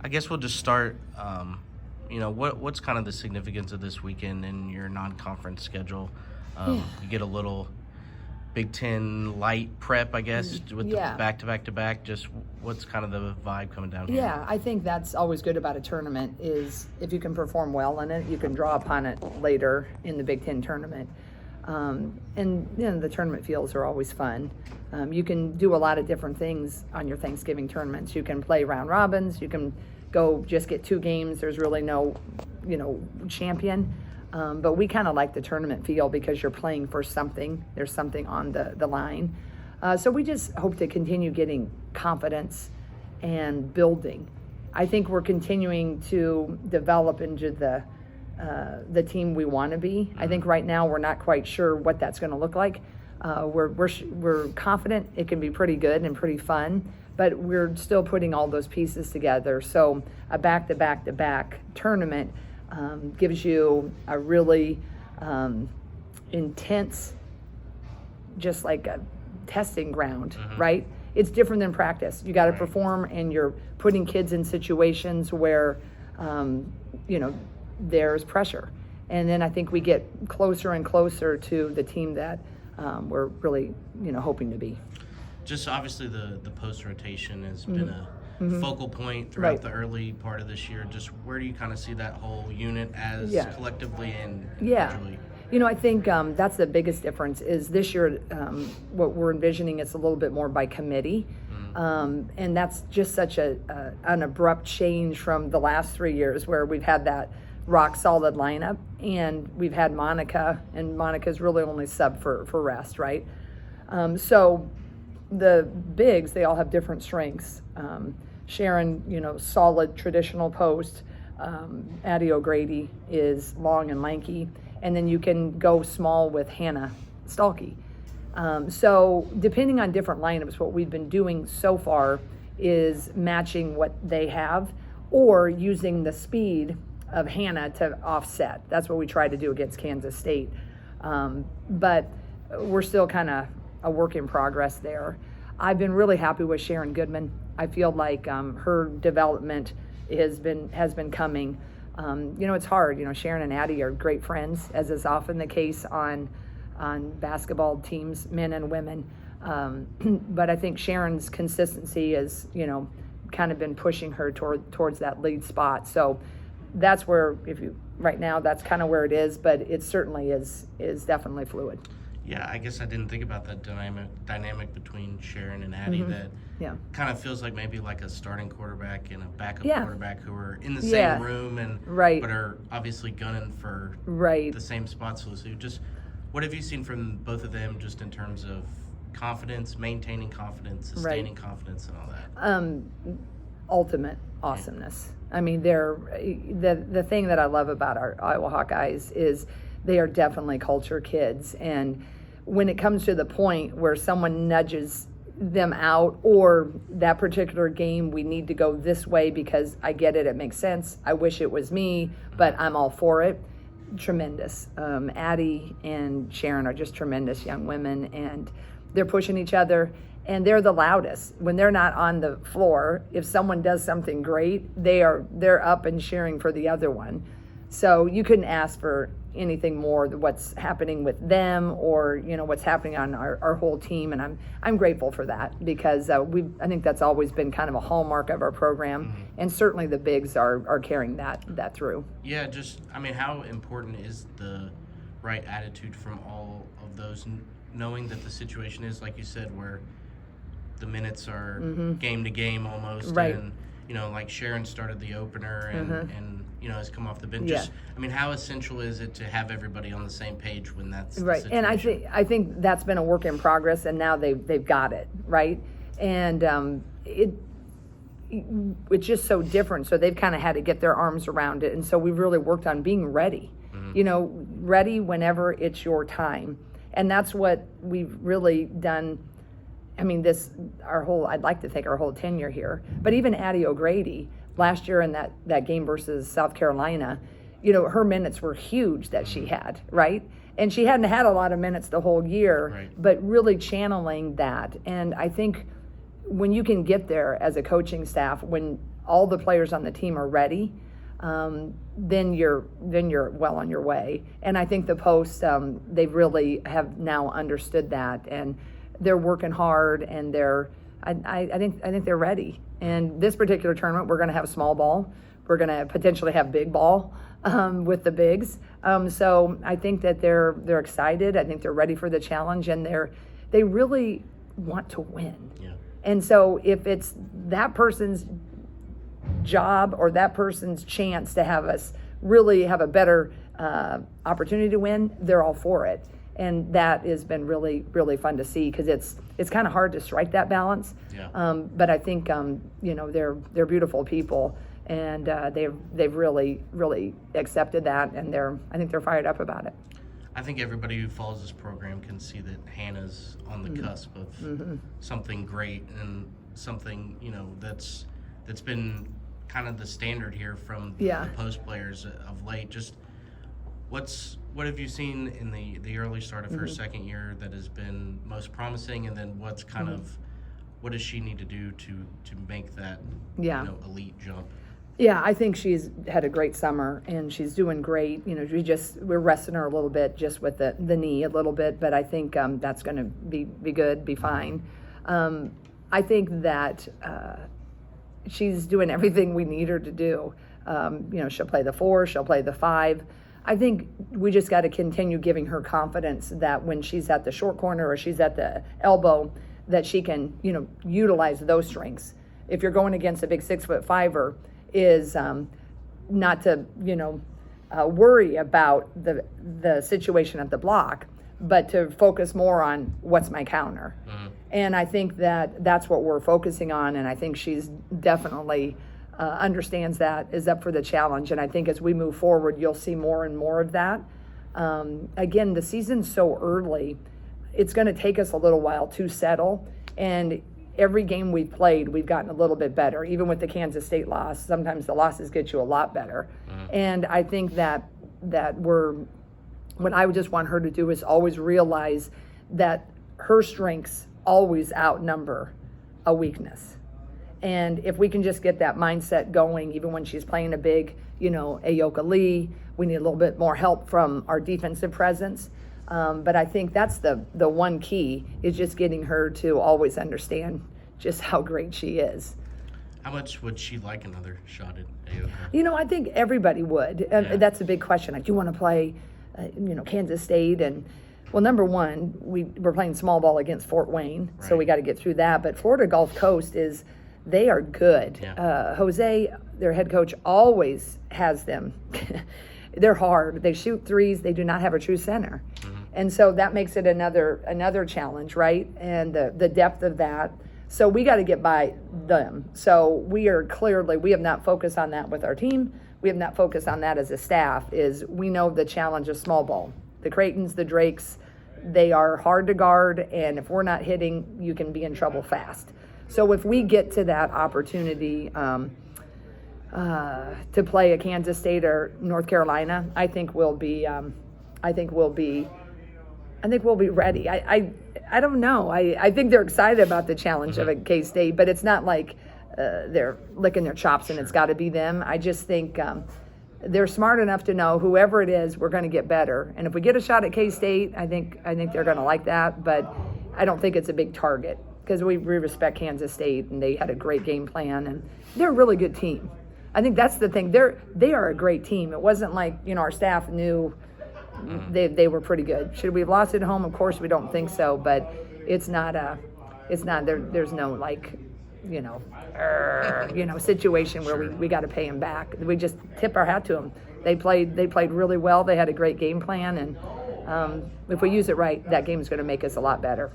I guess we'll just start. What's kind of the significance of this weekend in your non-conference schedule? You get a little Big Ten light prep, I guess, with the back-to-back. Just what's kind of the vibe coming down here? Yeah, I think that's always good about a tournament is if you can perform well in it, you can draw upon it later in the Big Ten tournament. The tournament fields are always fun. You can do a lot of different things on your Thanksgiving tournaments. You can play round robins. You can go just get 2 games. There's really no, champion. But we kind of like the tournament feel because you're playing for something. There's something on the line. So we just hope to continue getting confidence and building. I think we're continuing to develop into the team we want to be. I think right now we're not quite sure what that's going to look like. We're confident it can be pretty good and pretty fun, but we're still putting all those pieces together. So a back-to-back tournament gives you a really intense, just like a testing ground, right? It's different than practice. You got to perform, and you're putting kids in situations where, there's pressure. And then I think we get closer and closer to the team that we're really, hoping to be. Just obviously the post rotation has been a focal point throughout the early part of this year. Just where do you kind of see that whole unit as collectively and individually? I think that's the biggest difference is this year what we're envisioning is a little bit more by committee. And that's just such an abrupt change from the last 3 years where we've had that rock solid lineup, and we've had Monica, and Monica's really only sub for rest, right? So the bigs, they all have different strengths. Sharon, solid traditional post. Addie O'Grady is long and lanky, and then you can go small with Hannah Stalkey. So depending on different lineups, what we've been doing so far is matching what they have or using the speed of Hannah to offset. That's what we tried to do against Kansas State. But we're still kind of a work in progress there. I've been really happy with Sharon Goodman. I feel like her development has been coming. It's hard. Sharon and Addie are great friends, as is often the case on basketball teams, men and women. But I think Sharon's consistency has, kind of been pushing her towards that lead spot. So that's where, right now, that's kind of where it is, but it certainly is definitely fluid. Yeah, I guess I didn't think about that dynamic between Sharon and Addie that kind of feels like maybe like a starting quarterback and a backup quarterback who are in the same room and but are obviously gunning for the same spots. So just what have you seen from both of them just in terms of confidence, maintaining confidence, sustaining confidence, and all that? Ultimate awesomeness. I mean, the thing that I love about our Iowa Hawkeyes is they are definitely culture kids. And when it comes to the point where someone nudges them out, or that particular game, we need to go this way because I get it, it makes sense. I wish it was me, but I'm all for it. Tremendous. Addie and Sharon are just tremendous young women, and they're pushing each other. And they're the loudest. When they're not on the floor, if someone does something great, they're up and cheering for the other one. So you couldn't ask for anything more than what's happening with them or what's happening on our whole team. And I'm grateful for that because I think that's always been kind of a hallmark of our program. And certainly the bigs are carrying that through. Yeah, how important is the right attitude from all of those, knowing that the situation is, like you said, where the minutes are game to game almost, and like Sharon started the opener and has come off the bench. Just, how essential is it to have everybody on the same page when that's the situation? And I think that's been a work in progress, and now they've got it right, and it's just so different. So they've kind of had to get their arms around it, and so we've really worked on being ready. Ready whenever it's your time, and that's what we've really done. I'd like to think our whole tenure here, but even Addie O'Grady last year in that game versus South Carolina, her minutes were huge that she had, right? And she hadn't had a lot of minutes the whole year, but really channeling that. And I think when you can get there as a coaching staff, when all the players on the team are ready, then you're well on your way. And I think the Post, they really have now understood that, and they're working hard, and I think they're ready. And this particular tournament, we're going to have small ball. We're going to potentially have big ball with the bigs. So I think that they're excited. I think they're ready for the challenge, and they really want to win. Yeah. And so if it's that person's job or that person's chance to have us really have a better opportunity to win, they're all for it. And that has been really, really fun to see, because it's kind of hard to strike that balance. Yeah. But I think they're beautiful people, and they've really, really accepted that, and I think they're fired up about it. I think everybody who follows this program can see that Hannah's on the cusp of something great, and something that's been kind of the standard here from the Post players of late. Just what have you seen in the early start of her second year that has been most promising, and then what's kind of what does she need to do to make that elite jump? Yeah, I think she's had a great summer, and she's doing great. We're resting her a little bit just with the knee a little bit, but I think that's going to be good, be fine. I think that she's doing everything we need her to do. She'll play the 4, she'll play the 5. I think we just got to continue giving her confidence that when she's at the short corner or she's at the elbow, that she can, utilize those strengths. If you're going against a big 6'5", is not to, worry about the situation at the block, but to focus more on what's my counter. And I think that's what we're focusing on, and I think she's definitely understands that, is up for the challenge. And I think as we move forward, you'll see more and more of that. Again, the season's so early, it's going to take us a little while to settle, and every game we've played, we've gotten a little bit better. Even with the Kansas State loss, sometimes the losses get you a lot better. And I think that what I would just want her to do is always realize that her strengths always outnumber a weakness. And if we can just get that mindset going, even when she's playing a big, Ayoka Lee, we need a little bit more help from our defensive presence. But I think that's the one key, is just getting her to always understand just how great she is. How much would she like another shot at Ayoka? I think everybody would. That's a big question. Like, you want to play, Kansas State, and well, number one, we're playing small ball against Fort Wayne, so we got to get through that. But Florida Gulf Coast they are good. Yeah. Jose, their head coach, always has them. They're hard. They shoot threes. They do not have a true center. And so that makes it another challenge, right? And the depth of that. So we got to get by them. So we have not focused on that with our team. We have not focused on that as a staff. We know the challenge of small ball. The Creightons, the Drakes, they are hard to guard, and if we're not hitting, you can be in trouble fast. So if we get to that opportunity to play a Kansas State or North Carolina, I think we'll be ready. I don't know. I think they're excited about the challenge of a K-State, but it's not like they're licking their chops and it's got to be them. I just think they're smart enough to know whoever it is, we're going to get better. And if we get a shot at K-State, I think they're going to like that, but I don't think it's a big target, because we respect Kansas State, and they had a great game plan, and they're a really good team. I think that's the thing. They are a great team. It wasn't like, our staff knew they were pretty good. Should we have lost at home? Of course we don't think so, but there's no situation where we got to pay them back. We just tip our hat to them. They played really well. They had a great game plan, and if we use it right, that game is going to make us a lot better.